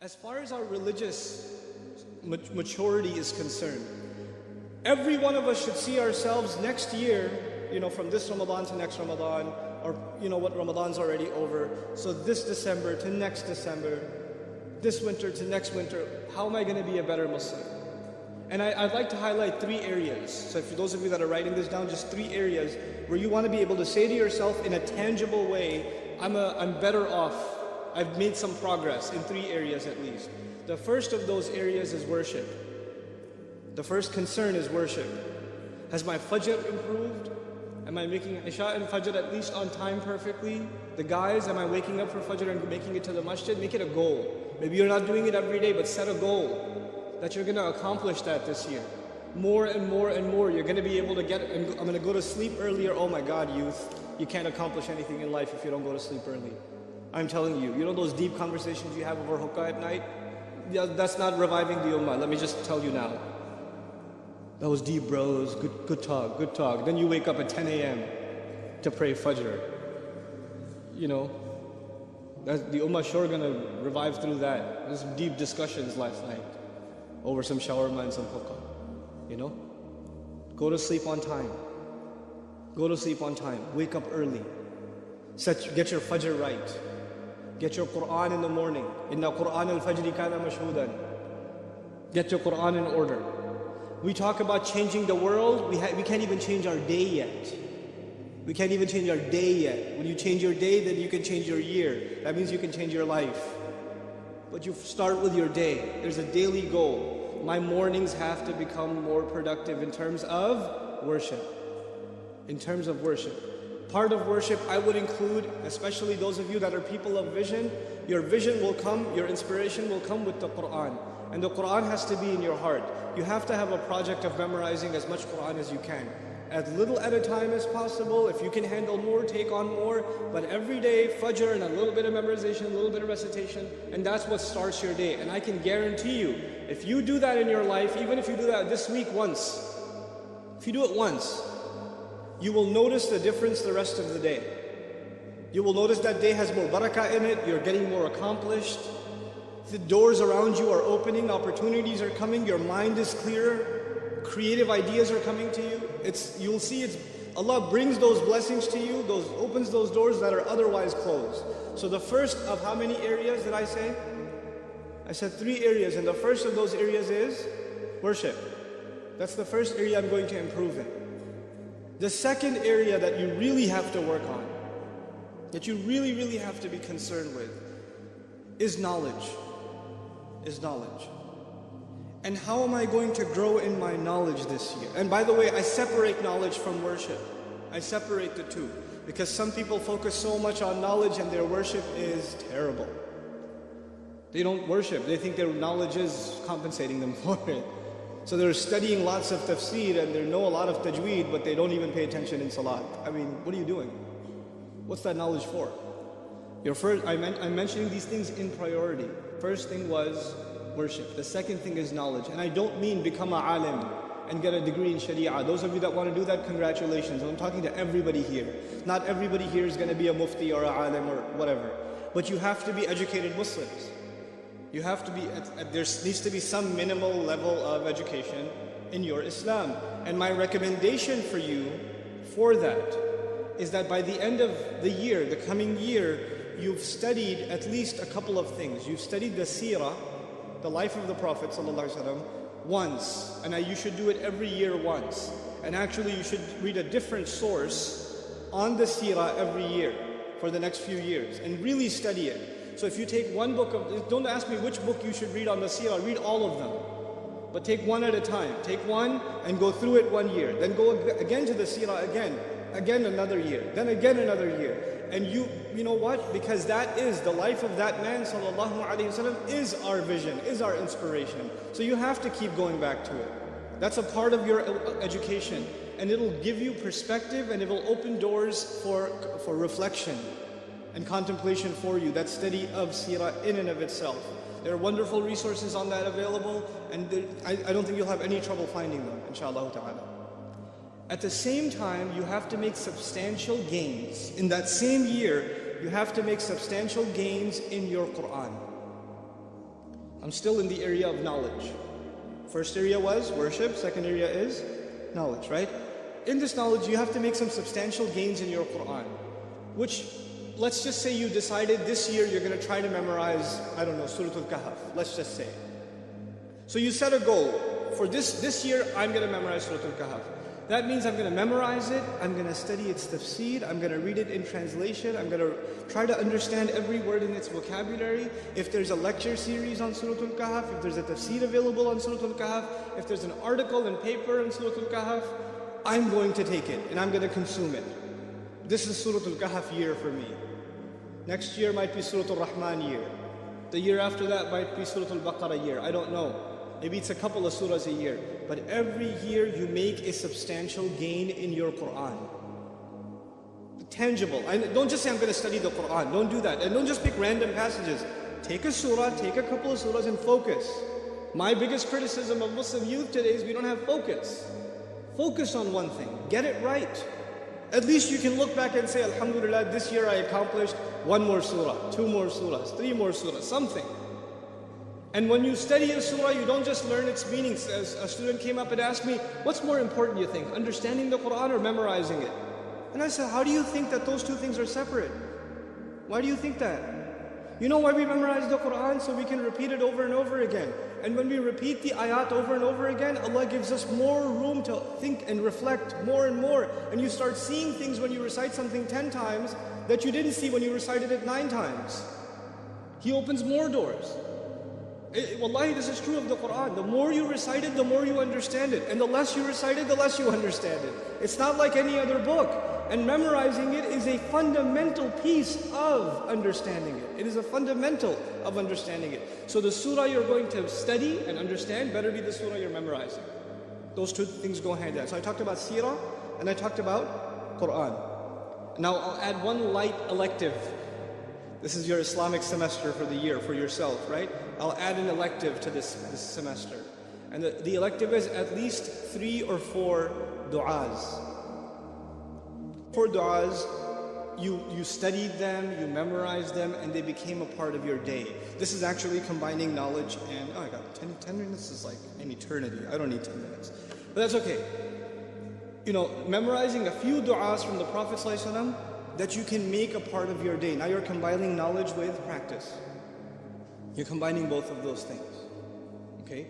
As far as our religious maturity is concerned, every one of us should see ourselves next year, from this Ramadan to next Ramadan, or what Ramadan's already over. So this December to next December, this winter to next winter, how am I going to be a better Muslim? And I'd like to highlight 3 areas. So for those of you that are writing this down, just 3 areas where you want to be able to say to yourself in a tangible way, I'm better off. I've made some progress in 3 areas at least. The first of those areas is worship. The first concern is worship. Has my Fajr improved? Am I making Isha and Fajr at least on time perfectly? The guys, am I waking up for Fajr and making it to the masjid? Make it a goal. Maybe you're not doing it every day, but set a goal that you're going to accomplish that this year. More and more and more, you're going to be able to get, I'm going to go to sleep earlier. Oh my God, youth, you can't accomplish anything in life if you don't go to sleep early. I'm telling you, those deep conversations you have over hookah at night? Yeah, that's not reviving the ummah. Let me just tell you now. That was deep, bros. Good talk, good talk. Then you wake up at 10 a.m. to pray Fajr. The ummah sure gonna revive through that. There's some deep discussions last night over some shawarma and some hookah. Go to sleep on time. Go to sleep on time. Wake up early. Get your Fajr right. Get your Quran in the morning. Inna Quran al-Fajri kana mashhudan. Get your Quran in order. We talk about changing the world. We can't even change our day yet. We can't even change our day yet. When you change your day, then you can change your year. That means you can change your life. But you start with your day. There's a daily goal. My mornings have to become more productive in terms of worship. In terms of worship. Part of worship I would include, especially those of you that are people of vision, your vision will come, your inspiration will come with the Quran. And the Quran has to be in your heart. You have to have a project of memorizing as much Quran as you can. As little at a time as possible. If you can handle more, take on more. But every day, Fajr and a little bit of memorization, a little bit of recitation, and that's what starts your day. And I can guarantee you, if you do that in your life, even if you do that this week once, if you do it once, you will notice the difference the rest of the day. You will notice that day has more barakah in it, you're getting more accomplished. The doors around you are opening, opportunities are coming, your mind is clearer, creative ideas are coming to you. You'll see Allah brings those blessings to you, opens those doors that are otherwise closed. So the first of how many areas did I say? I said 3 areas, and the first of those areas is worship. That's the first area I'm going to improve in. The second area that you really have to work on, that you really, really have to be concerned with, is knowledge. And how am I going to grow in my knowledge this year? And by the way, I separate knowledge from worship. I separate the two. Because some people focus so much on knowledge and their worship is terrible. They don't worship. They think their knowledge is compensating them for it. So they're studying lots of tafsir and they know a lot of tajweed, but they don't even pay attention in salat. I mean, what are you doing? What's that knowledge for? I'm mentioning these things in priority. First thing was worship. The second thing is knowledge. And I don't mean become a alim and get a degree in sharia. Those of you that want to do that, congratulations. I'm talking to everybody here. Not everybody here is going to be a mufti or a alim or whatever. But you have to be educated Muslims. You have to be, there needs to be some minimal level of education in your Islam. And my recommendation for you for that is that by the end of the year, the coming year, you've studied at least a couple of things. You've studied the seerah, the life of the Prophet ﷺ, once. And you should do it every year once. And actually you should read a different source on the seerah every year for the next few years and really study it. So if you take one book don't ask me which book you should read on the seerah, read all of them. But take one at a time. Take one and go through it 1 year. Then go again to the seerah again another year, then again another year. And you know what? Because that is the life of that man, sallallahu alaihi wasallam, is our vision, is our inspiration. So you have to keep going back to it. That's a part of your education. And it'll give you perspective and it will open doors for reflection and contemplation for you. That study of seerah in and of itself. There are wonderful resources on that available, and I don't think you'll have any trouble finding them, inshallah ta'ala. At the same time, you have to make substantial gains. In that same year, you have to make substantial gains in your Quran. I'm still in the area of knowledge. First area was worship, second area is knowledge, right? In this knowledge, you have to make some substantial gains in your Quran, which, let's just say you decided this year you're going to try to memorize, I don't know, Surah Al-Kahf, let's just say. So you set a goal, for this year I'm going to memorize Surah Al-Kahf. That means I'm going to memorize it, I'm going to study its tafsir, I'm going to read it in translation, I'm going to try to understand every word in its vocabulary. If there's a lecture series on Surah Al-Kahf, if there's a tafsir available on Surah Al-Kahf, if there's an article and paper on Surah Al-Kahf, I'm going to take it and I'm going to consume it. This is Surah Al-Kahf year for me. Next year might be Surah Al-Rahman year. The year after that might be Surah Al-Baqarah year, I don't know. Maybe it's a couple of surahs a year. But every year you make a substantial gain in your Quran. Tangible. Don't just say I'm going to study the Quran. Don't do that. And don't just pick random passages. Take a surah, take a couple of surahs and focus. My biggest criticism of Muslim youth today is we don't have focus. Focus on one thing. Get it right. At least you can look back and say, Alhamdulillah, this year I accomplished 1 more surah, 2 more surahs, 3 more surahs, something. And when you study a surah, you don't just learn its meanings. As a student came up and asked me, what's more important, you think, understanding the Quran or memorizing it? And I said, how do you think that those two things are separate? Why do you think that? You know why we memorize the Quran? So we can repeat it over and over again. And when we repeat the ayat over and over again, Allah gives us more room to think and reflect more and more. And you start seeing things when you recite something 10 times that you didn't see when you recited it 9 times. He opens more doors. Wallahi, this is true of the Quran. The more you recite it, the more you understand it. And the less you recite it, the less you understand it. It's not like any other book. And memorizing it is a fundamental piece of understanding it. It is a fundamental of understanding it. So the surah you're going to study and understand better be the surah you're memorizing. Those two things go hand in hand. So I talked about seerah and I talked about Quran. Now I'll add one light elective. This is your Islamic semester for the year, for yourself, right? I'll add an elective to this semester. And the elective is at least 3 or 4 du'as. 4 du'as, you studied them, you memorized them, and they became a part of your day. This is actually combining knowledge and, oh, I got 10 minutes is like an eternity. I don't need 10 minutes. But that's okay. You know, memorizing a few du'as from the Prophet ﷺ that you can make a part of your day. Now you're combining knowledge with practice. You're combining both of those things. Okay?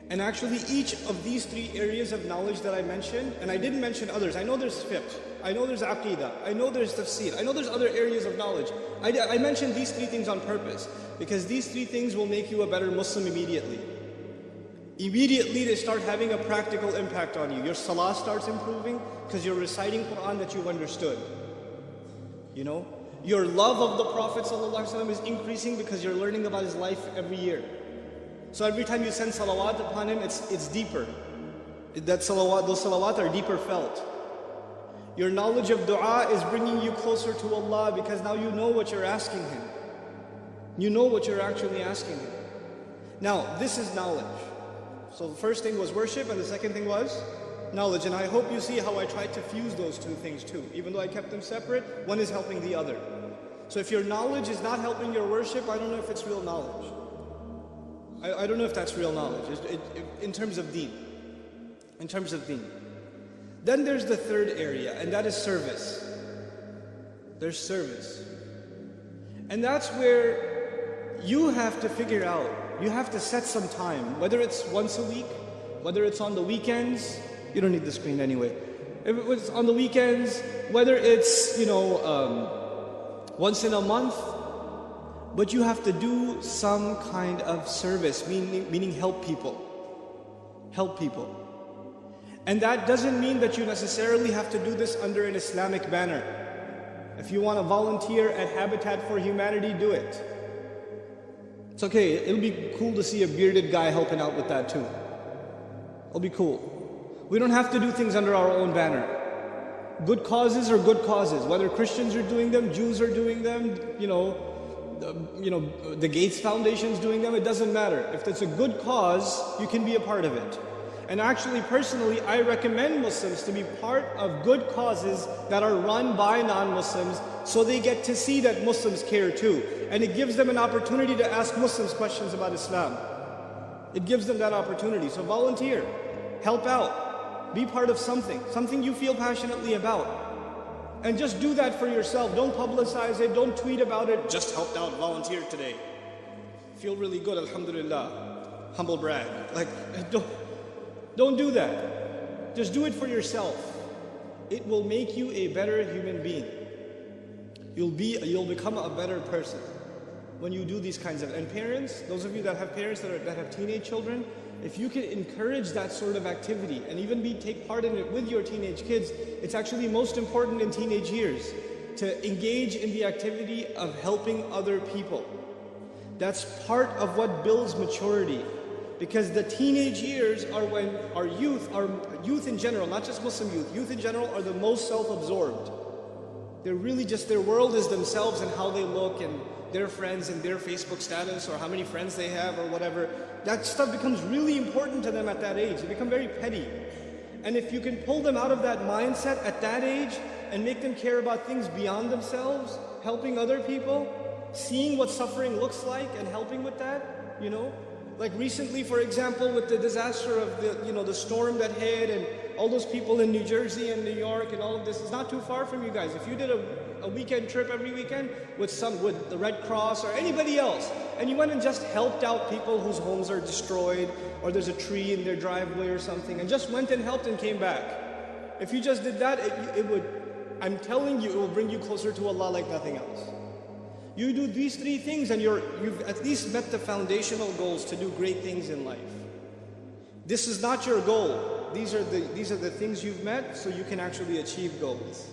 And actually each of these 3 areas of knowledge that I mentioned, and I didn't mention others. I know there's fiqh, I know there's aqidah, I know there's tafsir, I know there's other areas of knowledge. I mentioned these 3 things on purpose because these 3 things will make you a better Muslim immediately. Immediately they start having a practical impact on you. Your salah starts improving because you're reciting Quran that you've understood. You know, your love of the Prophet ﷺ is increasing because you're learning about his life every year. So every time you send salawat upon him, it's deeper. Those salawat are deeper felt. Your knowledge of dua is bringing you closer to Allah because now you know what you're asking Him. You know what you're actually asking Him. Now, this is knowledge. So the first thing was worship and the second thing was knowledge. And I hope you see how I tried to fuse those 2 things too. Even though I kept them separate, one is helping the other. So if your knowledge is not helping your worship, I don't know if it's real knowledge. I don't know if that's real knowledge, in terms of deen. In terms of deen. Then there's the third area, and that is service. There's service. And that's where you have to figure out, you have to set some time, whether it's once a week, whether it's on the weekends. You don't need the screen anyway. If it was on the weekends, whether it's, once in a month, but you have to do some kind of service, meaning help people. Help people. And that doesn't mean that you necessarily have to do this under an Islamic banner. If you want to volunteer at Habitat for Humanity, do it. It's okay, it'll be cool to see a bearded guy helping out with that too. It'll be cool. We don't have to do things under our own banner. Good causes are good causes. Whether Christians are doing them, Jews are doing them, the Gates Foundation's doing them, it doesn't matter. If it's a good cause, you can be a part of it. And actually, personally, I recommend Muslims to be part of good causes that are run by non-Muslims so they get to see that Muslims care too. And it gives them an opportunity to ask Muslims questions about Islam. It gives them that opportunity. So volunteer, help out, be part of something you feel passionately about. And just do that for yourself. Don't publicize it, don't tweet about it. Just helped out, volunteered today. Feel really good, alhamdulillah. Humble brag. Like, don't do that. Just do it for yourself. It will make you a better human being. You'll become a better person when you do these kinds of. And parents, those of you that have parents that have teenage children, if you can encourage that sort of activity and even take part in it with your teenage kids, it's actually most important in teenage years to engage in the activity of helping other people. That's part of what builds maturity. Because the teenage years are when our youth in general, not just Muslim youth in general are the most self-absorbed. They're really just, their world is themselves and how they look and their friends and their Facebook status or how many friends they have or whatever. That stuff becomes really important to them at that age. They become very petty. And if you can pull them out of that mindset at that age and make them care about things beyond themselves, helping other people, seeing what suffering looks like and helping with that, Like recently, for example, with the disaster of the storm that hit and all those people in New Jersey and New York and all of this, it's not too far from you guys. If you did a weekend trip every weekend with the Red Cross or anybody else, and you went and just helped out people whose homes are destroyed or there's a tree in their driveway or something, and just went and helped and came back. If you just did that, I'm telling you, it will bring you closer to Allah like nothing else. You do these three things and you've at least met the foundational goals to do great things in life. This is not your goal. These are the things you've met so you can actually achieve goals.